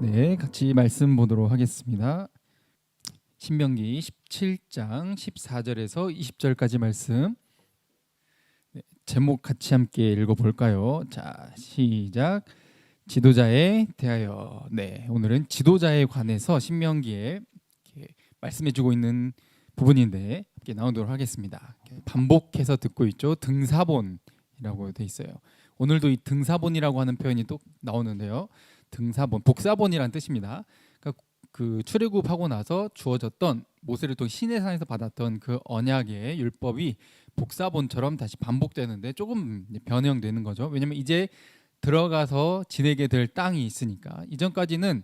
네, 같이 말씀 보도록 하겠습니다. 신명기 17장 14절에서 20절까지 말씀. 네, 제목 같이 함께 읽어볼까요? 자, 시작. 지도자에 대하여. 네, 오늘은 지도자에 관해서 신명기에 이렇게 말씀해주고 있는 부분인데 함께 나오도록 하겠습니다. 반복해서 듣고 있죠. 등사본이라고 돼 있어요. 오늘도 이 등사본이라고 하는 표현이 또 나오는데요. 등사본, 복사본이란 뜻입니다. 그러니까 그 출애굽하고 나서 주어졌던 모세를 또 시내산에서 받았던 그 언약의 율법이 복사본처럼 다시 반복되는데 조금 변형되는 거죠. 왜냐하면 이제 들어가서 지내게 될 땅이 있으니까. 이전까지는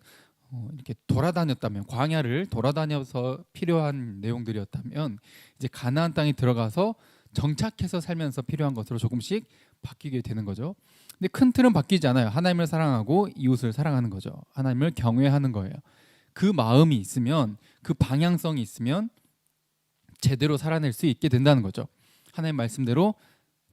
이렇게 돌아다녔다면, 광야를 돌아다녀서 필요한 내용들이었다면, 이제 가나안 땅에 들어가서 정착해서 살면서 필요한 것으로 조금씩 바뀌게 되는 거죠. 근데 큰 틀은 바뀌지 않아요. 하나님을 사랑하고 이웃을 사랑하는 거죠. 하나님을 경외하는 거예요. 그 마음이 있으면, 그 방향성이 있으면 제대로 살아낼 수 있게 된다는 거죠. 하나님 말씀대로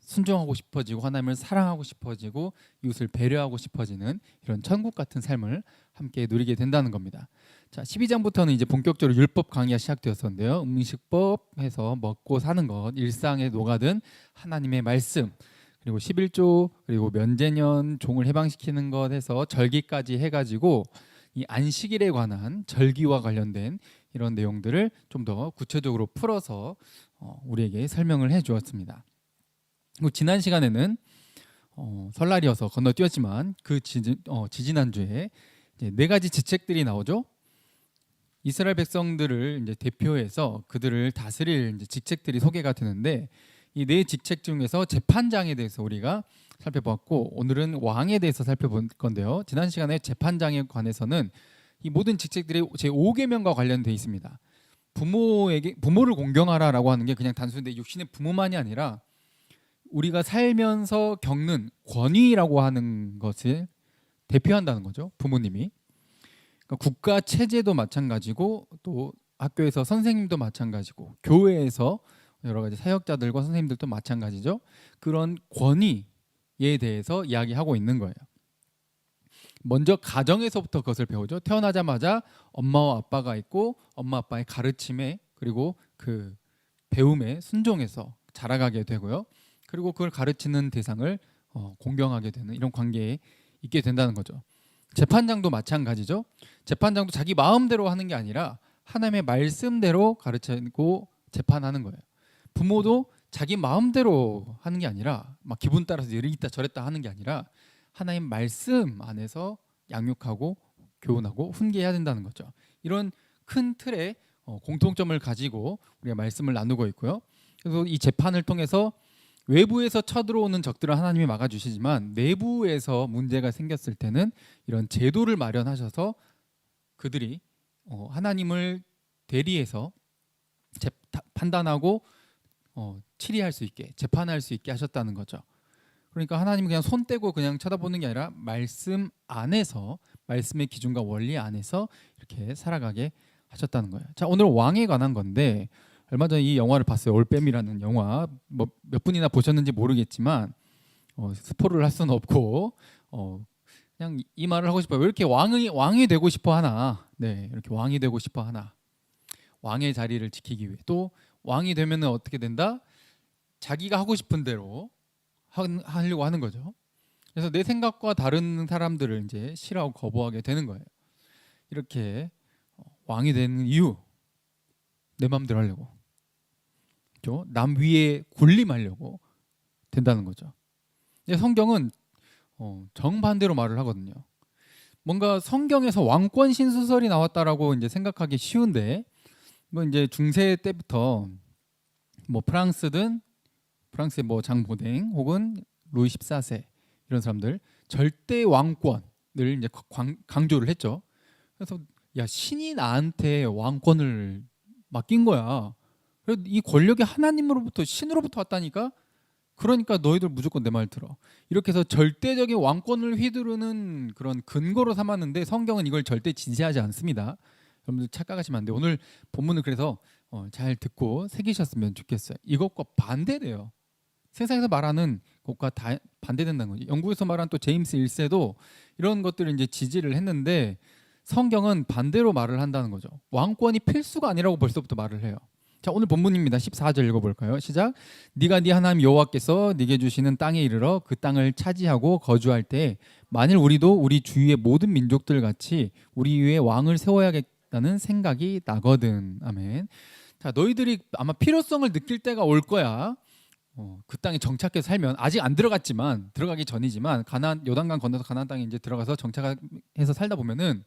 순종하고 싶어지고, 하나님을 사랑하고 싶어지고, 이웃을 배려하고 싶어지는 이런 천국 같은 삶을 함께 누리게 된다는 겁니다. 자, 12장부터는 이제 본격적으로 율법 강의가 시작되었었는데요. 음식법 해서 먹고 사는 것, 일상에 녹아든 하나님의 말씀, 그리고 11조, 그리고 면제년, 종을 해방시키는 것 해서 절기까지 해가지고 이 안식일에 관한 절기와 관련된 이런 내용들을 좀 더 구체적으로 풀어서 우리에게 설명을 해주었습니다. 그리고 지난 시간에는 설날이어서 건너뛰었지만 그 지지난주에 이제 네 가지 직책들이 나오죠. 이스라엘 백성들을 이제 대표해서 그들을 다스릴 이제 직책들이 소개가 되는데, 이 네 직책 중에서 재판장에 대해서 우리가 살펴봤고, 오늘은 왕에 대해서 살펴볼 건데요. 지난 시간에 재판장에 관해서는 이 모든 직책들이 제5계명과 관련되어 있습니다. 부모를 공경하라라고 하는 게 그냥 단순히 육신의 부모만이 아니라 우리가 살면서 겪는 권위라고 하는 것을 대표한다는 거죠. 부모님이. 그러니까 국가 체제도 마찬가지고, 또 학교에서 선생님도 마찬가지고, 교회에서 여러 가지 사역자들과 선생님들도 마찬가지죠. 그런 권위에 대해서 이야기하고 있는 거예요. 먼저 가정에서부터 그것을 배우죠. 태어나자마자 엄마와 아빠가 있고, 엄마 아빠의 가르침에, 그리고 그 배움에 순종해서 자라가게 되고요. 그리고 그걸 가르치는 대상을 공경하게 되는 이런 관계에 있게 된다는 거죠. 재판장도 마찬가지죠. 재판장도 자기 마음대로 하는 게 아니라 하나님의 말씀대로 가르치고 재판하는 거예요. 부모도 자기 마음대로 하는 게 아니라 막 기분 따라서 이랬다 저랬다 하는 게 아니라 하나님 말씀 안에서 양육하고 교훈하고 훈계해야 된다는 거죠. 이런 큰 틀의 공통점을 가지고 우리가 말씀을 나누고 있고요. 그래서 이 재판을 통해서 외부에서 쳐들어오는 적들을 하나님이 막아주시지만, 내부에서 문제가 생겼을 때는 이런 제도를 마련하셔서 그들이 하나님을 대리해서 판단하고 치리할 수 있게, 재판할 수 있게 하셨다는 거죠. 그러니까 하나님은 그냥 손 떼고 그냥 쳐다보는 게 아니라 말씀 안에서, 말씀의 기준과 원리 안에서 이렇게 살아가게 하셨다는 거예요. 자, 오늘 왕에 관한 건데, 얼마 전에 이 영화를 봤어요. 올빼미라는 영화. 뭐 몇 분이나 보셨는지 모르겠지만 스포를 할 수는 없고 그냥 이 말을 하고 싶어요. 왜 이렇게 왕이 되고 싶어 하나? 네, 이렇게 왕이 되고 싶어 하나? 왕의 자리를 지키기 위해. 또 왕이 되면은 어떻게 된다? 자기가 하고 싶은 대로 하려고 하는 거죠. 그래서 내 생각과 다른 사람들을 이제 싫어하고 거부하게 되는 거예요. 이렇게 왕이 되는 이유, 내 마음대로 하려고, 그렇죠? 남 위에 군림하려고 된다는 거죠. 성경은 정반대로 말을 하거든요. 뭔가 성경에서 왕권 신수설이 나왔다라고 이제 생각하기 쉬운데, 뭐 이제 중세 때부터 뭐 프랑스의 뭐 장보댕 혹은 루이 14세 이런 사람들 절대 왕권을 이제 강조를 했죠. 그래서 야, 신이 나한테 왕권을 맡긴 거야. 이 권력이 하나님으로부터, 신으로부터 왔다니까. 그러니까 너희들 무조건 내 말 들어. 이렇게 해서 절대적인 왕권을 휘두르는 그런 근거로 삼았는데, 성경은 이걸 절대 지지하지 않습니다. 여러분들 착각하시면 안 돼요. 오늘 본문을 그래서 잘 듣고 새기셨으면 좋겠어요. 이것과 반대돼요. 세상에서 말하는 것과 다 반대된다는 거죠. 영국에서 말한 또 제임스 1세도 이런 것들을 이제 지지를 했는데, 성경은 반대로 말을 한다는 거죠. 왕권이 필수가 아니라고 벌써부터 말을 해요. 자, 오늘 본문입니다. 14절 읽어볼까요? 시작. 네가 네 하나님 여호와께서 네게 주시는 땅에 이르러 그 땅을 차지하고 거주할 때 만일 우리도 우리 주위의 모든 민족들 같이 우리 위에 왕을 세워야겠다는 생각이 나거든. 아멘. 자, 너희들이 아마 필요성을 느낄 때가 올 거야. 그 땅에 정착해서 살면, 아직 안 들어갔지만, 들어가기 전이지만 가나안, 요단강 건너서 가나안 땅에 이제 들어가서 정착해서 살다 보면은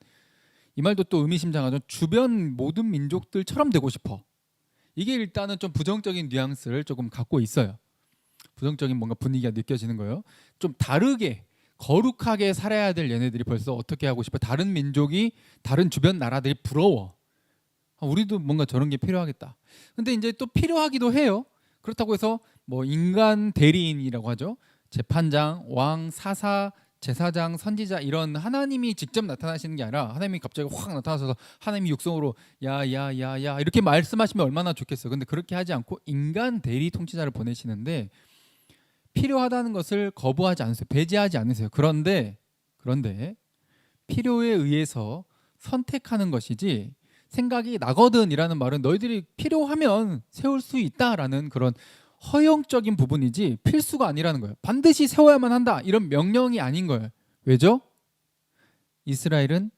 이 말도 또 의미심장하죠. 주변 모든 민족들처럼 되고 싶어. 이게 일단은 좀 부정적인 뉘앙스를 조금 갖고 있어요. 부정적인 뭔가 분위기가 느껴지는 거예요. 좀 다르게 거룩하게 살아야 될 얘네들이 벌써 어떻게 하고 싶어. 다른 민족이, 다른 주변 나라들이 부러워. 우리도 뭔가 저런 게 필요하겠다. 근데 이제 또 필요하기도 해요. 그렇다고 해서 뭐 인간 대리인이라고 하죠. 재판장, 왕, 사사, 제사장, 선지자, 이런 하나님이 직접 나타나시는 게 아니라 하나님이 갑자기 확 나타나셔서 하나님이 육성으로 야야야야 이렇게 말씀하시면 얼마나 좋겠어요. 근데 그렇게 하지 않고 인간 대리 통치자를 보내시는데 필요하다는 것을 거부하지 않으세요. 배제하지 않으세요. 그런데 필요에 의해서 선택하는 것이지, 생각이 나거든이라는 말은 너희들이 필요하면 세울 수 있다라는 그런 허용적인 부분이지 필수가 아니라는 거예요. 반드시 세워야만 한다 이런 명령이 아닌 거예요. 왜죠? 이스라엘은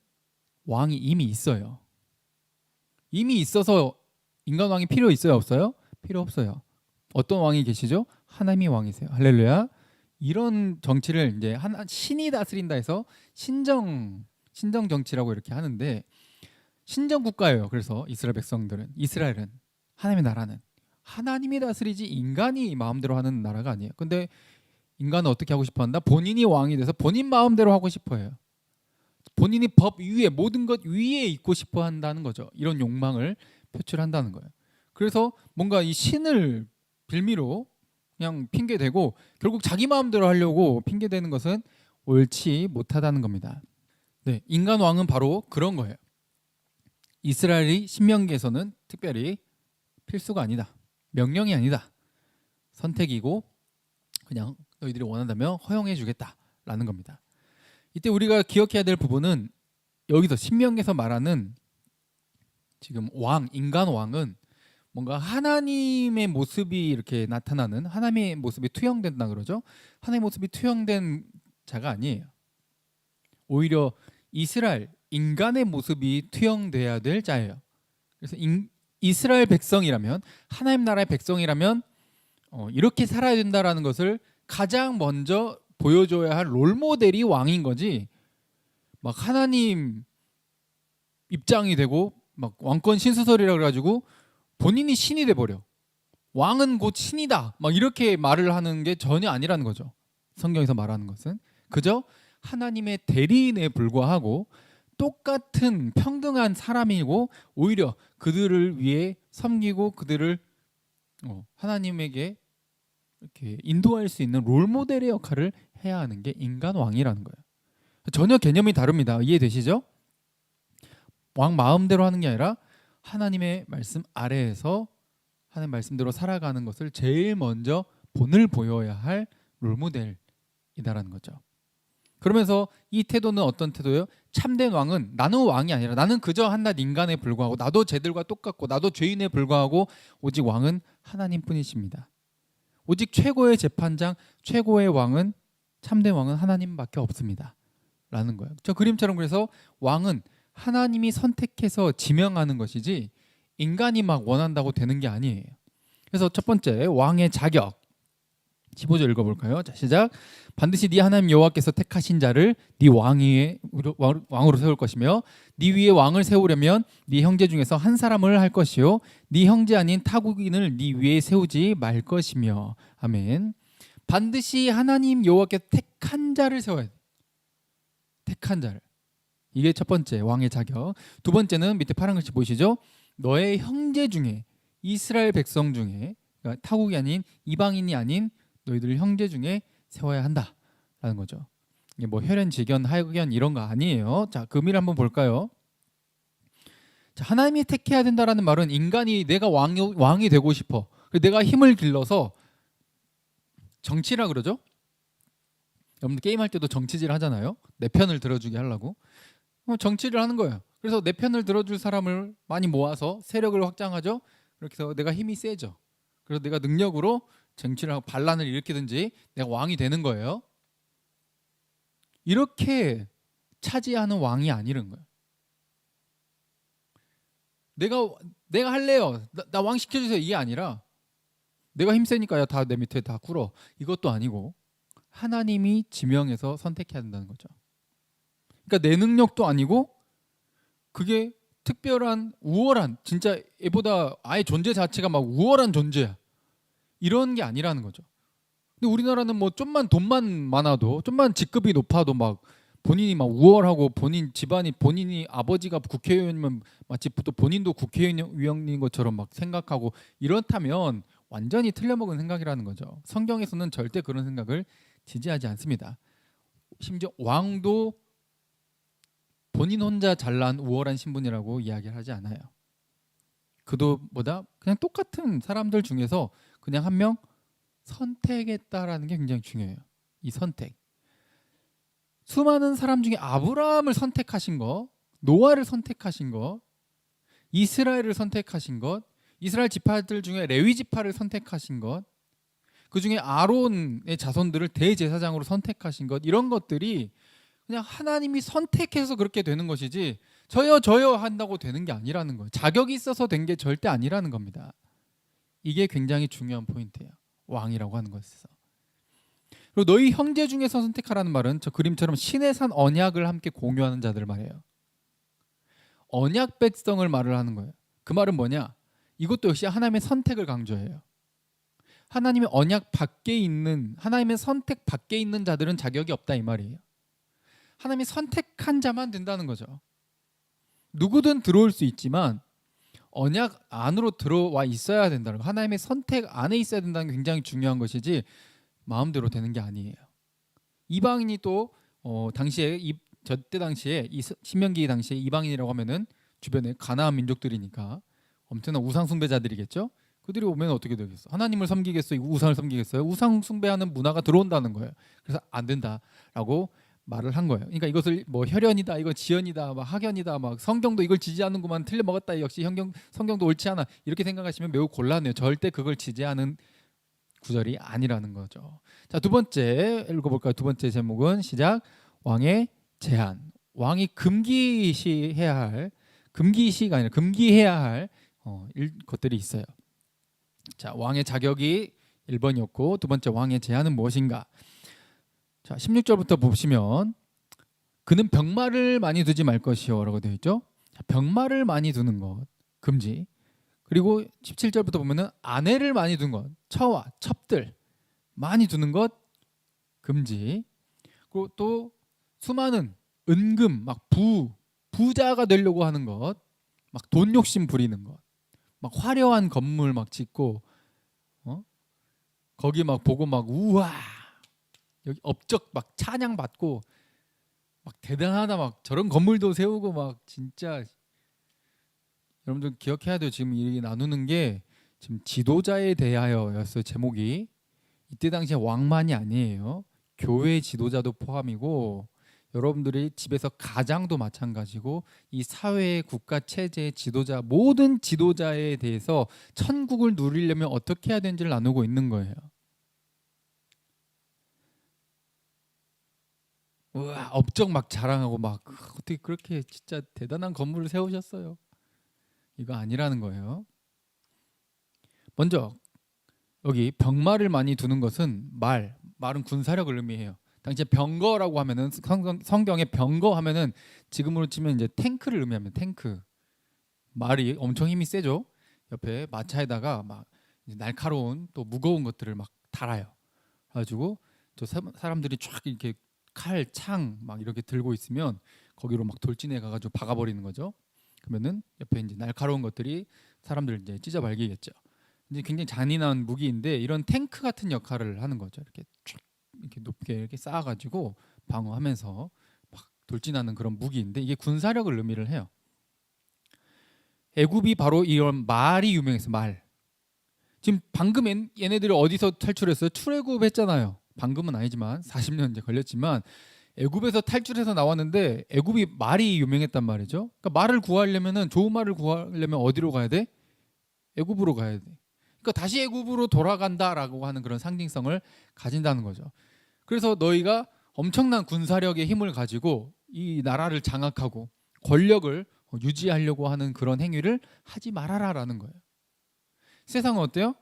왕이 이미 있어요. 이미 있어서 인간 왕이 필요 있어요, 없어요? 필요 없어요. 어떤 왕이 계시죠? 하나님이 왕이세요. 할렐루야. 이런 정치를 이제 신이 다스린다 해서 신정 정치라고 이렇게 하는데, 신정 국가예요. 그래서 이스라엘 백성들은, 이스라엘은, 하나님의 나라는 하나님이 다스리지 인간이 마음대로 하는 나라가 아니에요. 근데 인간은 어떻게 하고 싶어 한다? 본인이 왕이 돼서 본인 마음대로 하고 싶어 해요. 본인이 법 위에, 모든 것 위에 있고 싶어 한다는 거죠. 이런 욕망을 표출한다는 거예요. 그래서 뭔가 이 신을 빌미로 그냥 핑계대고 결국 자기 마음대로 하려고 핑계대는 것은 옳지 못하다는 겁니다. 네, 인간 왕은 바로 그런 거예요. 이스라엘이 신명기에서는 특별히 필수가 아니다. 명령이 아니다. 선택이고 그냥 너희들이 원한다면 허용해 주겠다라는 겁니다. 이때 우리가 기억해야 될 부분은 여기서 신명기에서 말하는 지금 왕, 인간 왕은 뭔가 하나님의 모습이 이렇게 나타나는, 하나님의 모습이 투영된다 그러죠. 하나님의 모습이 투영된 자가 아니에요. 오히려 이스라엘, 인간의 모습이 투영돼야 될 자예요. 그래서 이스라엘 백성이라면, 하나님 나라의 백성이라면 이렇게 살아야 된다라는 것을 가장 먼저 보여줘야 할 롤모델이 왕인 거지, 막 하나님 입장이 되고 막 왕권 신수설이라 그래가지고 본인이 신이 돼버려. 왕은 곧 신이다 막 이렇게 말을 하는 게 전혀 아니라는 거죠. 성경에서 말하는 것은 그저 하나님의 대리인에 불과하고 똑같은 평등한 사람이고, 오히려 그들을 위해 섬기고 그들을 하나님에게 이렇게 인도할 수 있는 롤모델의 역할을 해야 하는 게 인간 왕이라는 거예요. 전혀 개념이 다릅니다. 이해되시죠? 왕 마음대로 하는 게 아니라 하나님의 말씀 아래에서 하나님 말씀대로 살아가는 것을 제일 먼저 본을 보여야 할 롤모델이다라는 거죠. 그러면서 이 태도는 어떤 태도예요? 참된 왕은 나는 왕이 아니라 나는 그저 한낱 인간에 불과하고 나도 쟤들과 똑같고 나도 죄인에 불과하고 오직 왕은 하나님뿐이십니다. 오직 최고의 재판장, 최고의 왕은, 참된 왕은 하나님밖에 없습니다 라는 거예요. 저 그림처럼 그래서 왕은 하나님이 선택해서 지명하는 것이지 인간이 막 원한다고 되는 게 아니에요. 그래서 첫 번째, 왕의 자격 15절 읽어볼까요? 자, 시작. 반드시 네 하나님 여호와께서 택하신 자를 네 왕으로 세울 것이며 네 위에 왕을 세우려면 네 형제 중에서 한 사람을 할 것이요 네 형제 아닌 타국인을 네 위에 세우지 말 것이며. 아멘. 반드시 하나님 여호와께서 택한 자를 세워야 돼. 택한 자를. 이게 첫 번째 왕의 자격. 두 번째는 밑에 파란 글씨 보이시죠? 너의 형제 중에, 이스라엘 백성 중에, 그러니까 타국이 아닌, 이방인이 아닌 너희들 형제 중에 세워야 한다라는 거죠. 이게 뭐 혈연, 지견, 하견 이런 거 아니에요. 자, 그 의미를 한번 볼까요? 자, 하나님이 택해야 된다라는 말은 인간이 내가 왕이 되고 싶어. 내가 힘을 길러서, 정치라 그러죠. 여러분들 게임할 때도 정치질 하잖아요. 내 편을 들어주게 하려고. 정치를 하는 거예요. 그래서 내 편을 들어줄 사람을 많이 모아서 세력을 확장하죠. 그렇게 해서 내가 힘이 세죠. 그래서 내가 능력으로 정치를 하고 반란을 일으키든지 내가 왕이 되는 거예요. 이렇게 차지하는 왕이 아니는 거예요. 내가 할래요. 나 왕 시켜주세요. 이게 아니라 내가 힘세니까 다 내 밑에 다 꿇어. 이것도 아니고 하나님이 지명해서 선택해야 된다는 거죠. 그러니까 내 능력도 아니고 그게 특별한 우월한 진짜 얘보다 아예 존재 자체가 막 우월한 존재야. 이런 게 아니라는 거죠. 근데 우리나라는 뭐 좀만 돈만 많아도 좀만 직급이 높아도 막 본인이 막 우월하고 본인 집안이 본인이 아버지가 국회의원이면 마치 또 본인도 국회의원인 것처럼 막 생각하고 이렇다면 완전히 틀려먹은 생각이라는 거죠. 성경에서는 절대 그런 생각을 지지하지 않습니다. 심지어 왕도 본인 혼자 잘난 우월한 신분이라고 이야기를 하지 않아요. 그도보다 그냥 똑같은 사람들 중에서 그냥 한 명 선택했다라는 게 굉장히 중요해요. 이 선택. 수많은 사람 중에 아브라함을 선택하신 것, 노아를 선택하신 것, 이스라엘을 선택하신 것, 이스라엘 지파들 중에 레위 지파를 선택하신 것, 그 중에 아론의 자손들을 대제사장으로 선택하신 것, 이런 것들이 그냥 하나님이 선택해서 그렇게 되는 것이지 저요 한다고 되는 게 아니라는 거예요. 자격이 있어서 된 게 절대 아니라는 겁니다. 이게 굉장히 중요한 포인트예요. 왕이라고 하는 것에서. 그리고 너희 형제 중에서 선택하라는 말은 저 그림처럼 신의 산 언약을 함께 공유하는 자들 말이에요. 언약 백성을 말을 하는 거예요. 그 말은 뭐냐? 이것도 역시 하나님의 선택을 강조해요. 하나님의 언약 밖에 있는 하나님의 선택 밖에 있는 자들은 자격이 없다 이 말이에요. 하나님이 선택한 자만 된다는 거죠. 누구든 들어올 수 있지만 언약 안으로 들어와 있어야 된다는 거. 하나님의 선택 안에 있어야 된다는 게 굉장히 중요한 것이지 마음대로 되는 게 아니에요. 이방인이 또 당시에 저때 당시에 이 신명기 당시에 이방인이라고 하면은 주변에 가나안 민족들이니까 엄청난 우상 숭배자들이겠죠. 그들이 오면 어떻게 되겠어? 하나님을 섬기겠어요? 우상을 섬기겠어요? 우상 숭배하는 문화가 들어온다는 거예요. 그래서 안 된다라고 말을 한 거예요. 그러니까 이것을 뭐 혈연이다, 이건 지연이다, 막 학연이다, 막 성경도 이걸 지지하는구만, 틀려 먹었다, 역시 성경도 옳지 않아, 이렇게 생각하시면 매우 곤란해요. 절대 그걸 지지하는 구절이 아니라는 거죠. 자, 두 번째 읽어볼까요? 두 번째 제목은 시작. 왕의 제한. 왕이 금기시해야 할, 금기시가 아니라 금기해야 할 것들이 있어요. 자, 왕의 자격이 1번이었고 두 번째 왕의 제한은 무엇인가? 자, 16절부터 보시면 그는 병마를 많이 두지 말 것이요 라고 되어 있죠. 자, 병마를 많이 두는 것 금지. 그리고 17절부터 보면은 아내를 많이 두는 것, 처와 첩들 많이 두는 것 금지. 그리고 또 수많은 은금 막 부자가 되려고 하는 것, 막 돈 욕심 부리는 것, 막 화려한 건물 막 짓고 거기 막 보고 막 우와 여기 업적 막 찬양 받고 막 대단하다 막 저런 건물도 세우고 막 진짜 여러분들 기억해야 돼요. 지금 이 나누는 게 지금 지도자에 대하여였어요. 제목이 이때 당시에 왕만이 아니에요. 교회 지도자도 포함이고 여러분들이 집에서 가장도 마찬가지고 이 사회 국가 체제의 지도자 모든 지도자에 대해서 천국을 누리려면 어떻게 해야 되는지를 나누고 있는 거예요. 우와, 업적 막 자랑하고 막 어떻게 그렇게 진짜 대단한 건물을 세우셨어요. 이거 아니라는 거예요. 먼저 여기 병마를 많이 두는 것은 말은 군사력을 의미해요. 당시에 병거라고 하면은 성경에 병거 하면은 지금으로 치면 이제 탱크를 의미합니다. 탱크. 말이 엄청 힘이 세죠. 옆에 마차에다가 막 날카로운 또 무거운 것들을 막 달아요. 그래가지고 저 사람들이 쫙 이렇게 칼, 창 막 이렇게 들고 있으면 거기로 막 돌진해 가가지고 박아버리는 거죠. 그러면은 옆에 이제 날카로운 것들이 사람들 이제 찢어 발기겠죠. 이제 굉장히 잔인한 무기인데 이런 탱크 같은 역할을 하는 거죠. 이렇게 쫙 이렇게 높게 이렇게 쌓아가지고 방어하면서 막 돌진하는 그런 무기인데 이게 군사력을 의미를 해요. 애굽이 바로 이런 말이 유명해서 말. 지금 방금 얘네들이 어디서 탈출했어요? 출애굽했잖아요. 방금은 아니지만 40년 이제 걸렸지만 애굽에서 탈출해서 나왔는데 애굽이 말이 유명했단 말이죠. 그러니까 말을 구하려면은 좋은 말을 구하려면 어디로 가야 돼? 애굽으로 가야 돼. 그러니까 다시 애굽으로 돌아간다라고 하는 그런 상징성을 가진다는 거죠. 그래서 너희가 엄청난 군사력의 힘을 가지고 이 나라를 장악하고 권력을 유지하려고 하는 그런 행위를 하지 말아라라는 거예요. 세상은 어때요?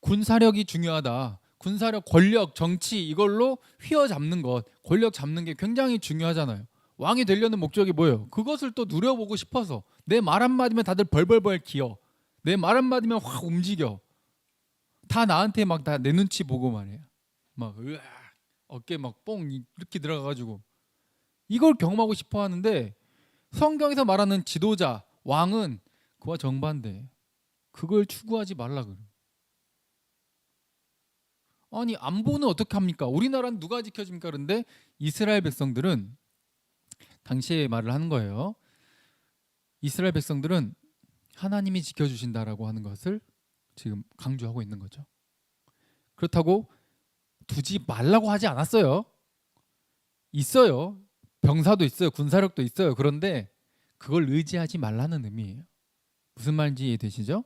군사력이 중요하다. 군사력, 권력, 정치 이걸로 휘어잡는 것, 권력 잡는 게 굉장히 중요하잖아요. 왕이 되려는 목적이 뭐예요? 그것을 또 누려보고 싶어서 내 말 한마디면 다들 벌벌벌 기어. 내 말 한마디면 확 움직여. 다 나한테 막 다 내 눈치 보고 말이에요. 막 으아, 어깨 막 뽕 이렇게 들어가가지고 이걸 경험하고 싶어 하는데 성경에서 말하는 지도자, 왕은 그와 정반대. 그걸 추구하지 말라 그래. 아니 안보는 어떻게 합니까? 우리나라는 누가 지켜줍니까? 그런데 이스라엘 백성들은 당시에 말을 하는 거예요. 이스라엘 백성들은 하나님이 지켜주신다라고 하는 것을 지금 강조하고 있는 거죠. 그렇다고 두지 말라고 하지 않았어요. 있어요. 병사도 있어요. 군사력도 있어요. 그런데 그걸 의지하지 말라는 의미예요. 무슨 말인지 이해되시죠?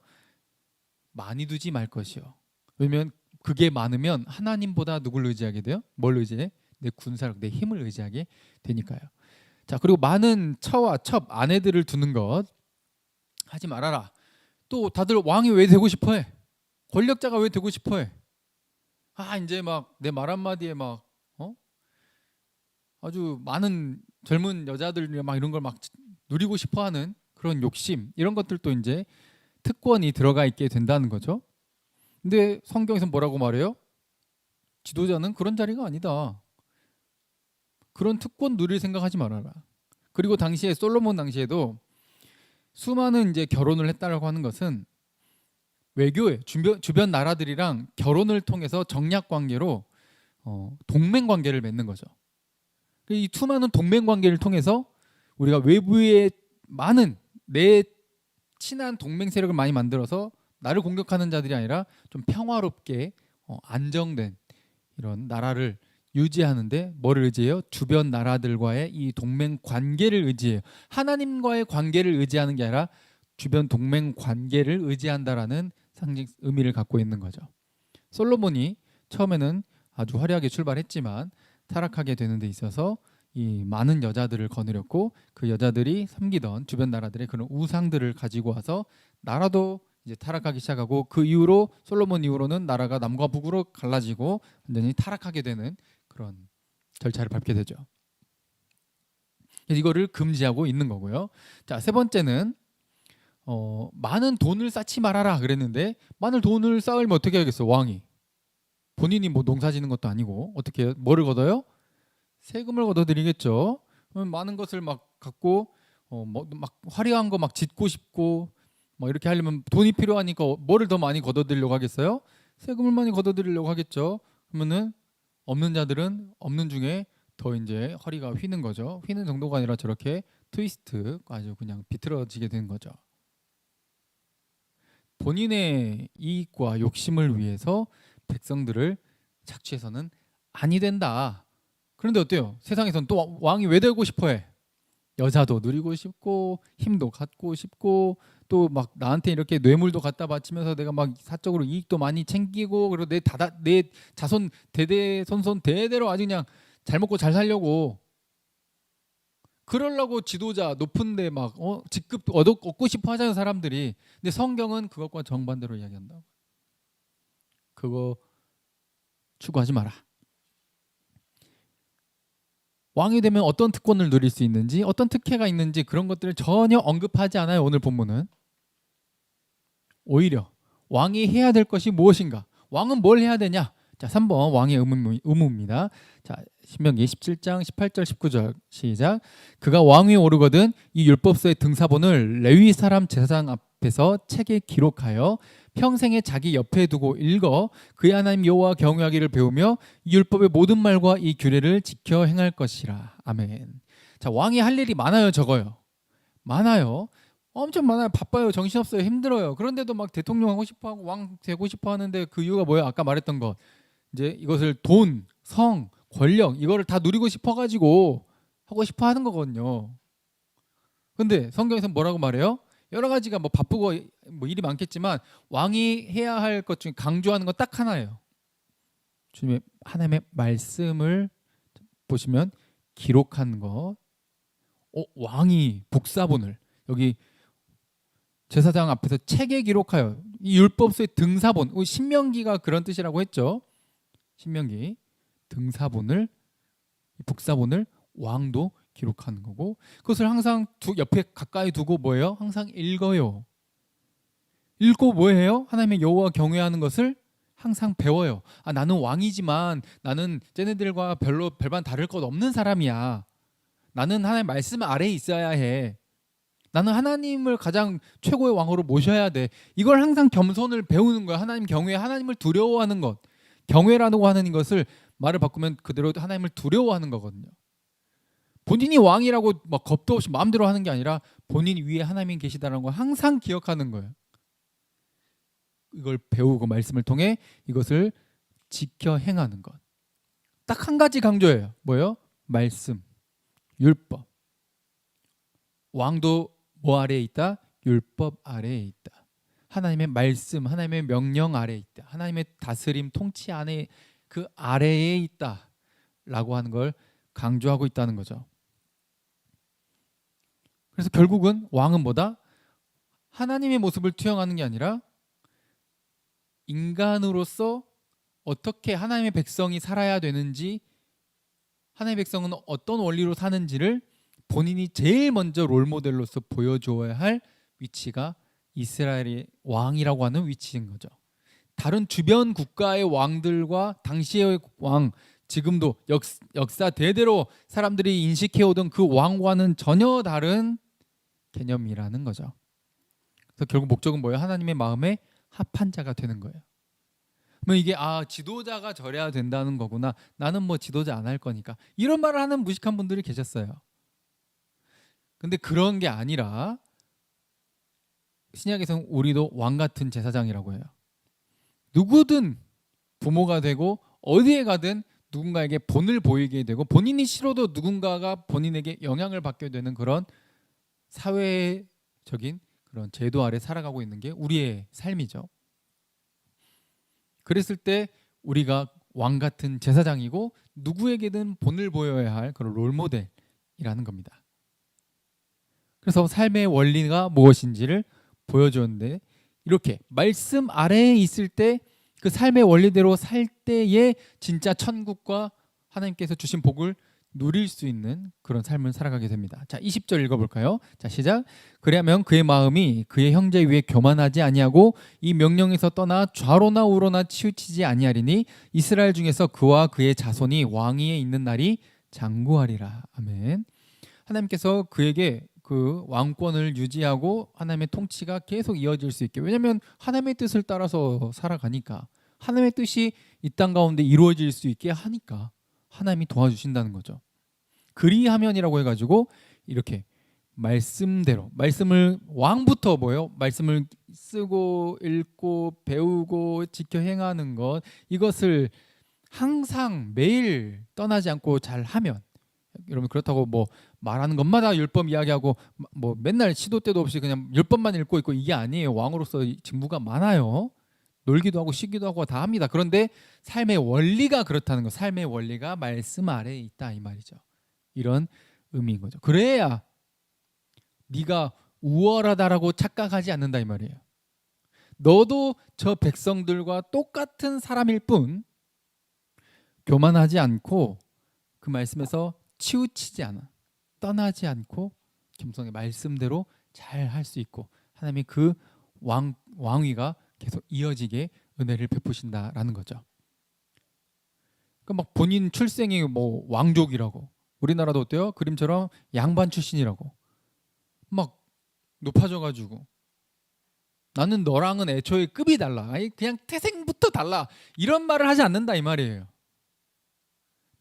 많이 두지 말 것이요. 왜냐면 그게 많으면 하나님보다 누굴 의지하게 돼요? 뭘 의지해? 내 군사력, 내 힘을 의지하게 되니까요. 자, 그리고 많은 처와 첩, 아내들을 두는 것 하지 말아라. 또 다들 왕이 왜 되고 싶어해? 권력자가 왜 되고 싶어해? 아 이제 막 내 말 한마디에 막 아주 많은 젊은 여자들이 막 이런 걸 막 누리고 싶어하는 그런 욕심 이런 것들도 이제 특권이 들어가 있게 된다는 거죠. 근데 성경에서 뭐라고 말해요? 지도자는 그런 자리가 아니다. 그런 특권 누릴 생각하지 말아라. 그리고 당시에 솔로몬 당시에도 수많은 이제 결혼을 했다라고 하는 것은 외교에 주변 나라들이랑 결혼을 통해서 정략 관계로 동맹 관계를 맺는 거죠. 이 수많은 동맹 관계를 통해서 우리가 외부에 많은 내 친한 동맹 세력을 많이 만들어서 나를 공격하는 자들이 아니라 좀 평화롭게 안정된 이런 나라를 유지하는데 뭐를 의지해요? 주변 나라들과의 이 동맹 관계를 의지해요. 하나님과의 관계를 의지하는 게 아니라 주변 동맹 관계를 의지한다라는 상징 의미를 갖고 있는 거죠. 솔로몬이 처음에는 아주 화려하게 출발했지만 타락하게 되는 데 있어서 이 많은 여자들을 거느렸고 그 여자들이 섬기던 주변 나라들의 그런 우상들을 가지고 와서 나라도 이제 타락하기 시작하고 그 이후로 솔로몬 이후로는 나라가 남과 북으로 갈라지고 완전히 타락하게 되는 그런 절차를 밟게 되죠. 그래서 이거를 금지하고 있는 거고요. 자, 세 번째는 많은 돈을 쌓지 말아라 그랬는데 많은 돈을 쌓으면 어떻게 하겠어? 왕이 본인이 뭐 농사 짓는 것도 아니고 어떻게 해요? 뭐를 걷어요? 세금을 걷어들이겠죠. 많은 것을 막 갖고 막 화려한 거 막 짓고 싶고 뭐 이렇게 하려면 돈이 필요하니까 뭐를 더 많이 걷어들이려고 하겠어요? 세금을 많이 걷어들이려고 하겠죠. 그러면은 없는 자들은 없는 중에 더 이제 허리가 휘는 거죠. 휘는 정도가 아니라 저렇게 트위스트 아주 그냥 비틀어지게 되는 거죠. 본인의 이익과 욕심을 위해서 백성들을 착취해서는 아니 된다. 그런데 어때요? 세상에선 또 왕이 왜 되고 싶어해? 여자도 누리고 싶고 힘도 갖고 싶고 또 막 나한테 이렇게 뇌물도 갖다 바치면서 내가 막 사적으로 이익도 많이 챙기고 그리고 내 자손 대대손손 대대로 아주 그냥 잘 먹고 잘 살려고 그러려고 지도자 높은데 막 직급 얻고 싶어 하자는 사람들이. 근데 성경은 그것과 정반대로 이야기한다. 그거 추구하지 마라. 왕이 되면 어떤 특권을 누릴 수 있는지 어떤 특혜가 있는지 그런 것들을 전혀 언급하지 않아요. 오늘 본문은. 오히려 왕이 해야 될 것이 무엇인가? 왕은 뭘 해야 되냐? 자, 3번 왕의 의무입니다. 자, 신명기 17장 18절 19절 시작. 그가 왕 위에 오르거든 이 율법서의 등사본을 레위 사람 제사장 앞에서 책에 기록하여 평생에 자기 옆에 두고 읽어 그의 하나님 여호와 경외하기를 배우며 이 율법의 모든 말과 이 규례를 지켜 행할 것이라. 아멘. 자, 왕이 할 일이 많아요, 적어요? 많아요. 엄청 많아요. 바빠요. 정신없어요. 힘들어요. 그런데도 막 대통령 하고 싶어하고 왕 되고 싶어 하는데 그 이유가 뭐예요? 아까 말했던 것. 이제 이것을 돈, 성, 권력 이거를 다 누리고 싶어가지고 하고 싶어 하는 거거든요. 근데 성경에서 뭐라고 말해요? 여러 가지가 뭐 바쁘고 뭐 일이 많겠지만 왕이 해야 할 것 중에 강조하는 건 딱 하나예요. 주님의 하나님의 말씀을 보시면 기록한 거. 왕이 복사본을 여기 제사장 앞에서 책에 기록하여 이 율법서의 등사본, 신명기가 그런 뜻이라고 했죠. 신명기 등사본을 복사본을 왕도 기록하는 거고 그것을 항상 옆에 가까이 두고 뭐예요? 항상 읽어요. 읽고 뭐예요? 하나님의 여호와 경외하는 것을 항상 배워요. 나는 왕이지만 나는 쟤네들과 별로 별반 다를 것 없는 사람이야. 나는 하나님 말씀 아래에 있어야 해. 나는 하나님을 가장 최고의 왕으로 모셔야 돼. 이걸 항상 겸손을 배우는 거야. 하나님 경외, 하나님을 두려워하는 것. 경외라고 하는 것을 말을 바꾸면 그대로 하나님을 두려워하는 거거든요. 본인이 왕이라고 막 겁도 없이 마음대로 하는 게 아니라 본인 위에 하나님이 계시다는 걸 항상 기억하는 거예요. 이걸 배우고 말씀을 통해 이것을 지켜 행하는 것. 딱 한 가지 강조예요. 뭐예요? 말씀, 율법. 왕도 뭐 아래에 있다? 율법 아래에 있다. 하나님의 말씀, 하나님의 명령 아래에 있다. 하나님의 다스림, 통치 안에 그 아래에 있다. 라고 하는 걸 강조하고 있다는 거죠. 그래서 결국은 왕은 뭐다? 하나님의 모습을 투영하는 게 아니라 인간으로서 어떻게 하나님의 백성이 살아야 되는지, 하나님의 백성은 어떤 원리로 사는지를 본인이 제일 먼저 롤모델로서 보여줘야 할 위치가 이스라엘의 왕이라고 하는 위치인 거죠. 다른 주변 국가의 왕들과 당시의 왕, 지금도 역사 대대로 사람들이 인식해오던 그 왕과는 전혀 다른 개념이라는 거죠. 그래서 결국 목적은 뭐예요? 하나님의 마음에 합한 자가 되는 거예요. 그러면 이게 지도자가 저래야 된다는 거구나. 나는 뭐 지도자 안 할 거니까. 이런 말을 하는 무식한 분들이 계셨어요. 근데 그런 게 아니라 신약에서는 우리도 왕 같은 제사장이라고 해요. 누구든 부모가 되고 어디에 가든 누군가에게 본을 보이게 되고 본인이 싫어도 누군가가 본인에게 영향을 받게 되는 그런 사회적인 그런 제도 아래 살아가고 있는 게 우리의 삶이죠. 그랬을 때 우리가 왕 같은 제사장이고 누구에게든 본을 보여야 할 그런 롤모델이라는 겁니다. 그래서 삶의 원리가 무엇인지를 보여주었는데 이렇게 말씀 아래에 있을 때 그 삶의 원리대로 살 때에 진짜 천국과 하나님께서 주신 복을 누릴 수 있는 그런 삶을 살아가게 됩니다. 자, 20절 읽어볼까요? 자, 시작. 그리하면 그의 마음이 그의 형제 위에 교만하지 아니하고 이 명령에서 떠나 좌로나 우로나 치우치지 아니하리니 이스라엘 중에서 그와 그의 자손이 왕위에 있는 날이 장구하리라. 아멘. 하나님께서 그에게 그 왕권을 유지하고 하나님의 통치가 계속 이어질 수 있게, 왜냐하면 하나님의 뜻을 따라서 살아가니까, 하나님의 뜻이 이 땅 가운데 이루어질 수 있게 하니까 하나님이 도와주신다는 거죠. 그리하면이라고 해가지고 이렇게 말씀대로, 말씀을 왕부터 뭐예요? 말씀을 쓰고 읽고 배우고 지켜 행하는 것, 이것을 항상 매일 떠나지 않고 잘 하면, 여러분 그렇다고 뭐 말하는 것마다 율법 이야기하고 뭐 맨날 시도 때도 없이 그냥 율법만 읽고 있고 이게 아니에요. 왕으로서 직무가 많아요. 놀기도 하고 쉬기도 하고 다 합니다. 그런데 삶의 원리가 그렇다는 거, 삶의 원리가 말씀 아래에 있다 이 말이죠. 이런 의미인 거죠. 그래야 네가 우월하다라고 착각하지 않는다 이 말이에요. 너도 저 백성들과 똑같은 사람일 뿐 교만하지 않고 그 말씀에서 치우치지 않아, 떠나지 않고 겸손의 말씀대로 잘 할 수 있고 하나님이 그 왕위가 계속 이어지게 은혜를 베푸신다라는 거죠. 그러니까 막 본인 출생이 뭐 왕족이라고, 우리나라도 어때요? 그림처럼 양반 출신이라고 막 높아져가지고 나는 너랑은 애초에 급이 달라, 아니 그냥 태생부터 달라, 이런 말을 하지 않는다 이 말이에요.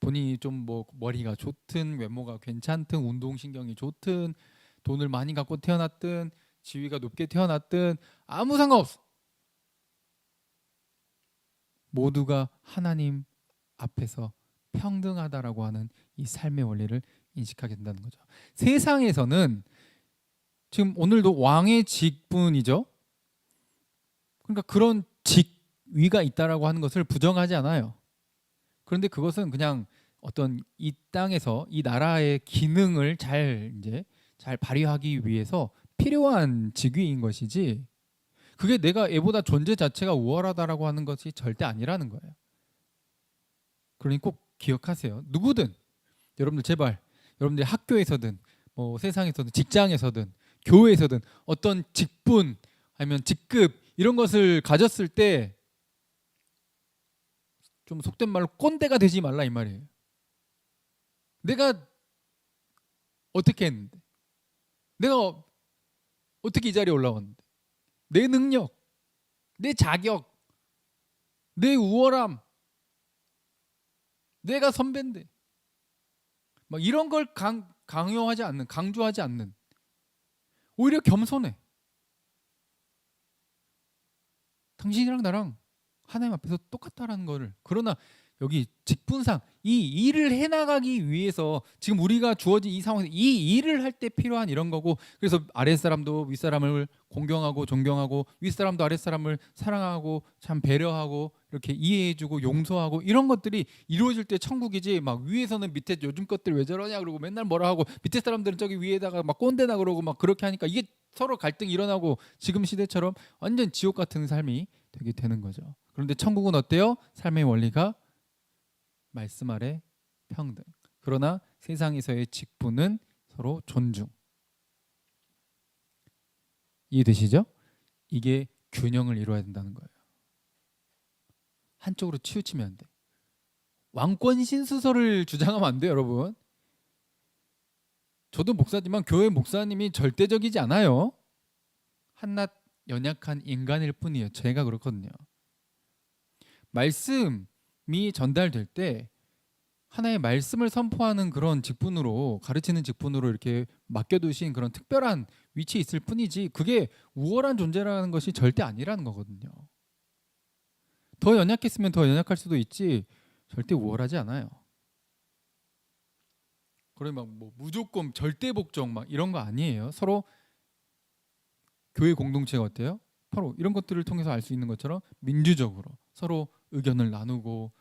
본인이 좀 뭐 머리가 좋든 외모가 괜찮든 운동신경이 좋든 돈을 많이 갖고 태어났든 지위가 높게 태어났든 아무 상관없어. 모두가 하나님 앞에서 평등하다라고 하는 이 삶의 원리를 인식하게 된다는 거죠. 세상에서는 지금 오늘도 왕의 직분이죠. 그러니까 그런 직위가 있다라고 하는 것을 부정하지 않아요. 그런데 그것은 그냥 어떤 이 땅에서 이 나라의 기능을 잘 발휘하기 위해서 필요한 직위인 것이지, 그게 내가 얘보다 존재 자체가 우월하다라고 하는 것이 절대 아니라는 거예요. 그러니 꼭 기억하세요. 누구든 여러분들 제발 여러분들이 학교에서든 뭐 세상에서든 직장에서든 교회에서든 어떤 직분 아니면 직급 이런 것을 가졌을 때 좀 속된 말로 꼰대가 되지 말라 이 말이에요. 내가 어떻게 했는데, 내가 어떻게 이 자리에 올라왔는데, 내 능력, 내 자격, 내 우월함, 내가 선배인데 막 이런 걸 강요하지 않는, 강조하지 않는, 오히려 겸손해. 당신이랑 나랑 하나님 앞에서 똑같다라는 거를. 그러나 여기 직분상 이 일을 해나가기 위해서 지금 우리가 주어진 이 상황에서 이 일을 할 때 필요한 이런 거고, 그래서 아랫사람도 윗사람을 공경하고 존경하고 윗사람도 아랫사람을 사랑하고 참 배려하고 이렇게 이해해주고 용서하고 이런 것들이 이루어질 때 천국이지, 막 위에서는 밑에 요즘 것들 왜 저러냐 그러고 맨날 뭐라 하고 밑에 사람들은 저기 위에다가 막 꼰대나 그러고 막 그렇게 하니까 이게 서로 갈등이 일어나고 지금 시대처럼 완전 지옥 같은 삶이 되게 되는 거죠. 그런데 천국은 어때요? 삶의 원리가 말씀 아래 평등. 그러나 세상에서의 직분은 서로 존중. 이해되시죠? 이게 균형을 이루어야 된다는 거예요. 한쪽으로 치우치면 안 돼. 왕권 신수설을 주장하면 안 돼요, 여러분. 저도 목사지만 교회 목사님이 절대적이지 않아요. 한낱 연약한 인간일 뿐이에요. 제가 그렇거든요. 말씀이 전달될 때 하나의 말씀을 선포하는 그런 직분으로, 가르치는 직분으로 이렇게 맡겨두신 그런 특별한 위치에 있을 뿐이지, 그게 우월한 존재라는 것이 절대 아니라는 거거든요. 더 연약했으면 더 연약할 수도 있지 절대 우월하지 않아요. 그래 막 뭐 무조건 절대 복종 막 이런 거 아니에요. 서로 교회 공동체가 어때요? 서로 이런 것들을 통해서 알 수 있는 것처럼 민주적으로 서로 의견을 나누고,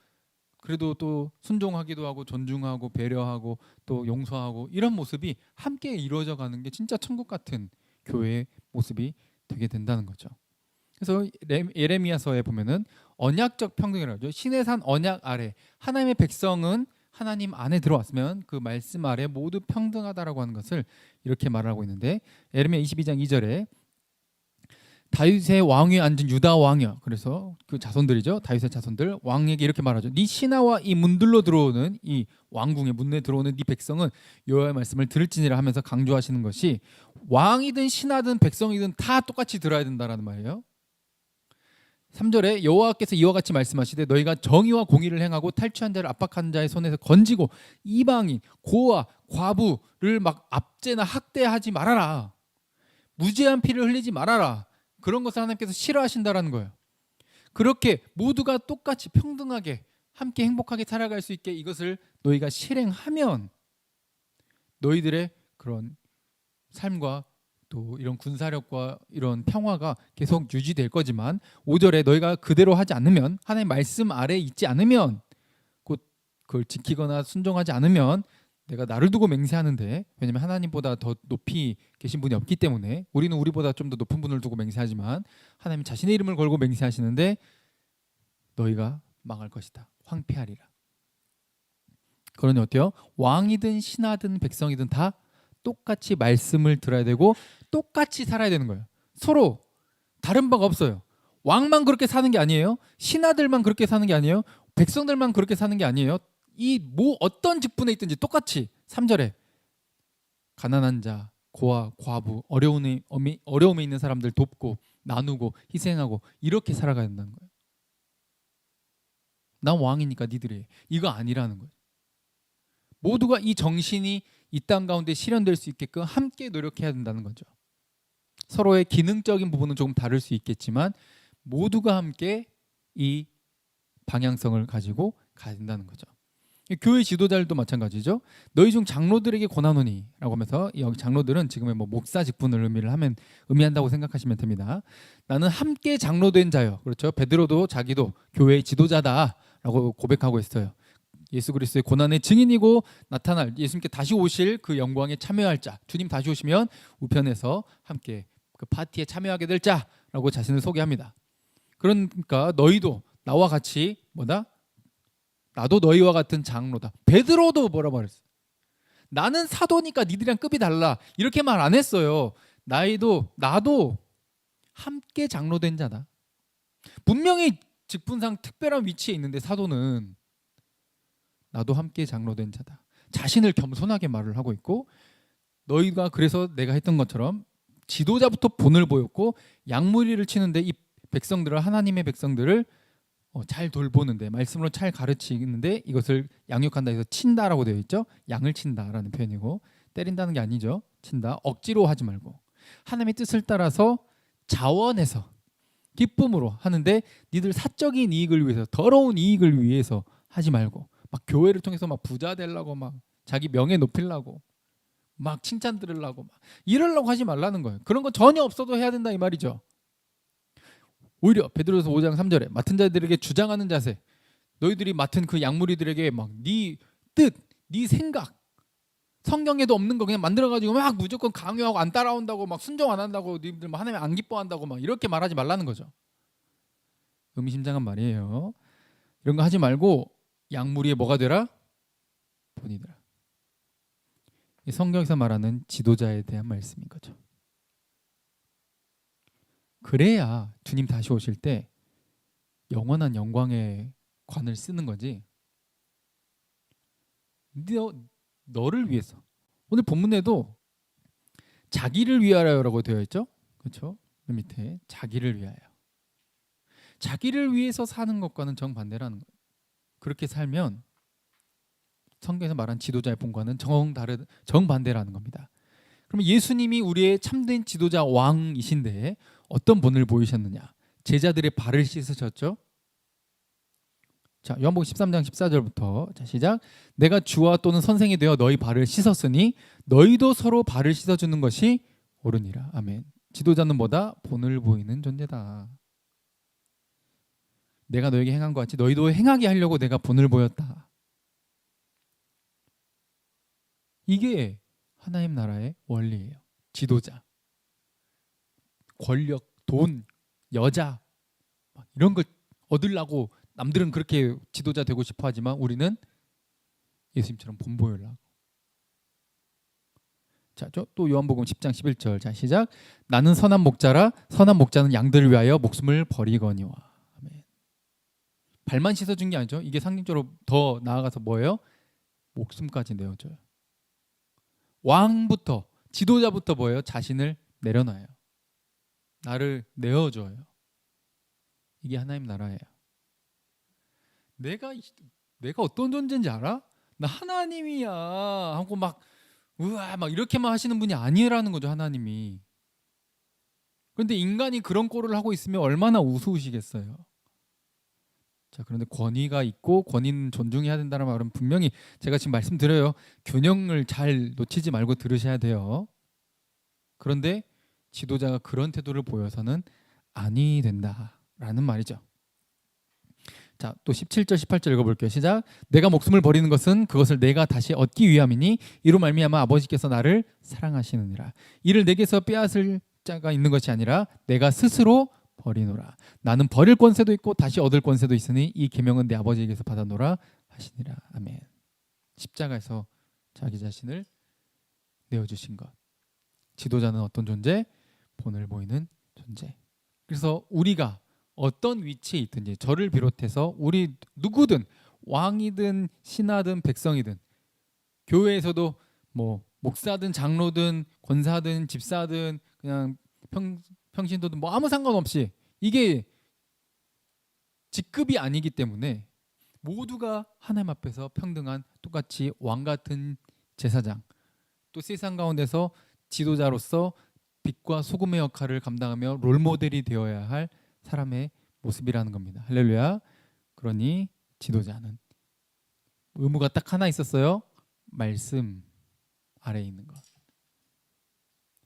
그래도 또 순종하기도 하고 존중하고 배려하고 또 용서하고 이런 모습이 함께 이루어져 가는 게 진짜 천국 같은 교회의 모습이 되게 된다는 거죠. 그래서 예레미야서에 보면은 언약적 평등이라고 하죠. 신의 산 언약 아래 하나님의 백성은 하나님 안에 들어왔으면 그 말씀 아래 모두 평등하다라고 하는 것을 이렇게 말하고 있는데, 예레미야 22장 2절에 다윗의 왕위에 앉은 유다 왕이여, 그래서 그 자손들이죠. 다윗의 자손들 왕에게 이렇게 말하죠. 네 신하와 이 문들로 들어오는 이 왕궁의 문에 들어오는 네 백성은 여호와의 말씀을 들을지니라 하면서 강조하시는 것이, 왕이든 신하든 백성이든 다 똑같이 들어야 된다라는 말이에요. 3절에 여호와께서 이와 같이 말씀하시되 너희가 정의와 공의를 행하고 탈취한 자를 압박한 자의 손에서 건지고 이방인 고아 과부를 막 압제나 학대하지 말아라. 무죄한 피를 흘리지 말아라. 그런 것을 하나님께서 싫어하신다라는 거예요. 그렇게 모두가 똑같이 평등하게 함께 행복하게 살아갈 수 있게 이것을 너희가 실행하면 너희들의 그런 삶과 또 이런 군사력과 이런 평화가 계속 유지될 거지만, 5절에 너희가 그대로 하지 않으면, 하나님의 말씀 아래에 있지 않으면, 곧 그걸 지키거나 순종하지 않으면 내가 나를 두고 맹세하는데, 왜냐하면 하나님보다 더 높이 계신 분이 없기 때문에 우리는 우리보다 좀 더 높은 분을 두고 맹세하지만 하나님 자신의 이름을 걸고 맹세하시는데 너희가 망할 것이다, 황폐하리라. 그러니 어때요? 왕이든 신하든 백성이든 다 똑같이 말씀을 들어야 되고 똑같이 살아야 되는 거예요. 서로 다른 바가 없어요. 왕만 그렇게 사는 게 아니에요. 신하들만 그렇게 사는 게 아니에요. 백성들만 그렇게 사는 게 아니에요. 이 뭐 어떤 직분에 있든지 똑같이 3절에 가난한 자, 고아, 과부, 어려움에 있는 사람들 돕고 나누고 희생하고 이렇게 살아가야 된다는 거예요. 난 왕이니까 니들이 해. 이거 아니라는 거예요. 모두가 이 정신이 이 땅 가운데 실현될 수 있게끔 함께 노력해야 된다는 거죠. 서로의 기능적인 부분은 조금 다를 수 있겠지만 모두가 함께 이 방향성을 가지고 가야 된다는 거죠. 교회 지도자들도 마찬가지죠. 너희 중 장로들에게 권하노니라고 하면서 여기 장로들은 지금의 뭐 목사 직분을 의미한다고 생각하시면 됩니다. 나는 함께 장로된 자요. 그렇죠. 베드로도 자기도 교회의 지도자다라고 고백하고 있어요. 예수 그리스도의 고난의 증인이고 나타날 예수님께 다시 오실 그 영광에 참여할 자. 주님 다시 오시면 우편에서 함께 그 파티에 참여하게 될 자라고 자신을 소개합니다. 그러니까 너희도 나와 같이 뭐다? 나도 너희와 같은 장로다. 베드로도 뭐라 말했어? 나는 사도니까 니들이랑 급이 달라. 이렇게 말 안 했어요. 나도 함께 장로된 자다. 분명히 직분상 특별한 위치에 있는데 사도는 나도 함께 장로된 자다. 자신을 겸손하게 말을 하고 있고 너희가 그래서 내가 했던 것처럼 지도자부터 본을 보였고 양무리를 치는데 이 백성들을 하나님의 백성들을 잘 돌보는데 말씀으로 잘 가르치는데 이것을 양육한다 해서 친다라고 되어 있죠. 양을 친다라는 표현이고 때린다는 게 아니죠. 친다. 억지로 하지 말고 하나님의 뜻을 따라서 자원해서 기쁨으로 하는데 니들 사적인 이익을 위해서 더러운 이익을 위해서 하지 말고 막 교회를 통해서 막 부자 되려고 막 자기 명예 높이려고 막 칭찬 들으려고 막 이러려고 하지 말라는 거예요. 그런 건 전혀 없어도 해야 된다 이 말이죠. 오히려 베드로서 5장 3절에 맡은 자들에게 주장하는 자세, 너희들이 맡은 그 양무리들에게 막 네 뜻, 네 생각, 성경에도 없는 거 그냥 만들어가지고 막 무조건 강요하고 안 따라온다고 막 순종 안 한다고 너희들 막 하나님 안 기뻐한다고 막 이렇게 말하지 말라는 거죠. 의미심장한 말이에요. 이런 거 하지 말고 양무리에 뭐가 되라? 본이 되라. 이 성경에서 말하는 지도자에 대한 말씀인 거죠. 그래야 주님 다시 오실 때 영원한 영광의 관을 쓰는 거지. 너를 위해서. 오늘 본문에도 자기를 위하여라고 되어 있죠. 그렇죠? 그 밑에 자기를 위하여. 자기를 위해서 사는 것과는 정반대라는 거예요. 그렇게 살면 성경에서 말한 지도자의 본과는 정반대라는 겁니다. 그럼 예수님이 우리의 참된 지도자 왕이신데 어떤 본을 보이셨느냐? 제자들의 발을 씻으셨죠. 자, 요한복음 13장 14절부터 자, 시작. 내가 주와 또는 선생이 되어 너희 발을 씻었으니 너희도 서로 발을 씻어주는 것이 옳으니라. 아멘. 지도자는 뭐다? 본을 보이는 존재다. 내가 너에게 행한 것 같이 너희도 행하게 하려고 내가 본을 보였다. 이게 하나님 나라의 원리예요. 지도자, 권력, 돈, 여자 이런 걸 얻으려고 남들은 그렇게 지도자 되고 싶어 하지만 우리는 예수님처럼 본 보이려고. 자, 또 요한복음 10장 11절. 자, 시작. 나는 선한 목자라 선한 목자는 양들을 위하여 목숨을 버리거니와. 아멘. 발만 씻어준 게 아니죠. 이게 상징적으로 더 나아가서 뭐예요? 목숨까지 내어줘요. 왕부터 지도자부터 뭐예요? 자신을 내려놔요. 나를 내어줘요. 이게 하나님 나라예요. 내가 어떤 존재인지 알아? 나 하나님이야 하고 막 우와 막 이렇게만 하시는 분이 아니라는 거죠. 하나님이. 그런데 인간이 그런 꼴을 하고 있으면 얼마나 우스우시겠어요. 자, 그런데 권위가 있고 권위는 존중해야 된다는 말은 분명히 제가 지금 말씀드려요. 균형을 잘 놓치지 말고 들으셔야 돼요. 그런데 지도자가 그런 태도를 보여서는 아니 된다라는 말이죠. 자, 또 17절 18절 읽어볼게요. 시작. 내가 목숨을 버리는 것은 그것을 내가 다시 얻기 위함이니 이로 말미암아 아버지께서 나를 사랑하시느니라. 이를 내게서 빼앗을 자가 있는 것이 아니라 내가 스스로 버리노라. 나는 버릴 권세도 있고 다시 얻을 권세도 있으니 이 계명은 내 아버지에게서 받아노라 하시니라. 아멘. 십자가에서 자기 자신을 내어주신 것. 지도자는 어떤 존재? 본을 보이는 존재. 그래서 우리가 어떤 위치에 있든지 저를 비롯해서 우리 누구든 왕이든 신하든 백성이든 교회에서도 뭐 목사든 장로든 권사든 집사든 그냥 평신도든 뭐 아무 상관없이 이게 직급이 아니기 때문에 모두가 하나님 앞에서 평등한 똑같이 왕 같은 제사장 또 세상 가운데서 지도자로서 빛과 소금의 역할을 감당하며 롤모델이 되어야 할 사람의 모습이라는 겁니다. 할렐루야. 그러니 지도자는 의무가 딱 하나 있었어요. 말씀 아래에 있는 것.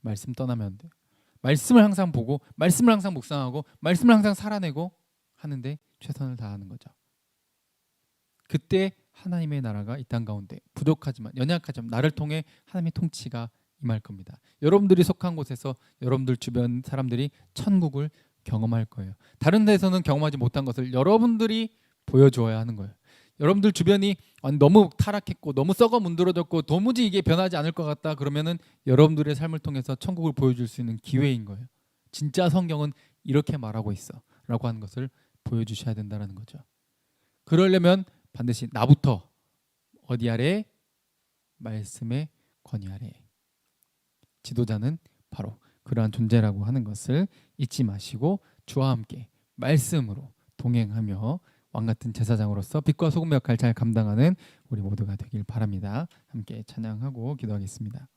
말씀 떠나면 안 돼요. 말씀을 항상 보고 말씀을 항상 묵상하고 말씀을 항상 살아내고 하는데 최선을 다하는 거죠. 그때 하나님의 나라가 이 땅 가운데 부족하지만 연약하지만 나를 통해 하나님의 통치가 임할 겁니다. 여러분들이 속한 곳에서 여러분들 주변 사람들이 천국을 경험할 거예요. 다른 데서는 경험하지 못한 것을 여러분들이 보여주어야 하는 거예요. 여러분들 주변이 너무 타락했고 너무 썩어 문드러졌고 도무지 이게 변하지 않을 것 같다 그러면은 여러분들의 삶을 통해서 천국을 보여줄 수 있는 기회인 거예요. 진짜 성경은 이렇게 말하고 있어 라고 하는 것을 보여주셔야 된다는 거죠. 그러려면 반드시 나부터 어디 아래? 말씀의 권위 아래. 지도자는 바로 그러한 존재라고 하는 것을 잊지 마시고 주와 함께 말씀으로 동행하며 왕같은 제사장으로서 빛과 소금의 역할을 잘 감당하는 우리 모두가 되길 바랍니다. 함께 찬양하고 기도하겠습니다.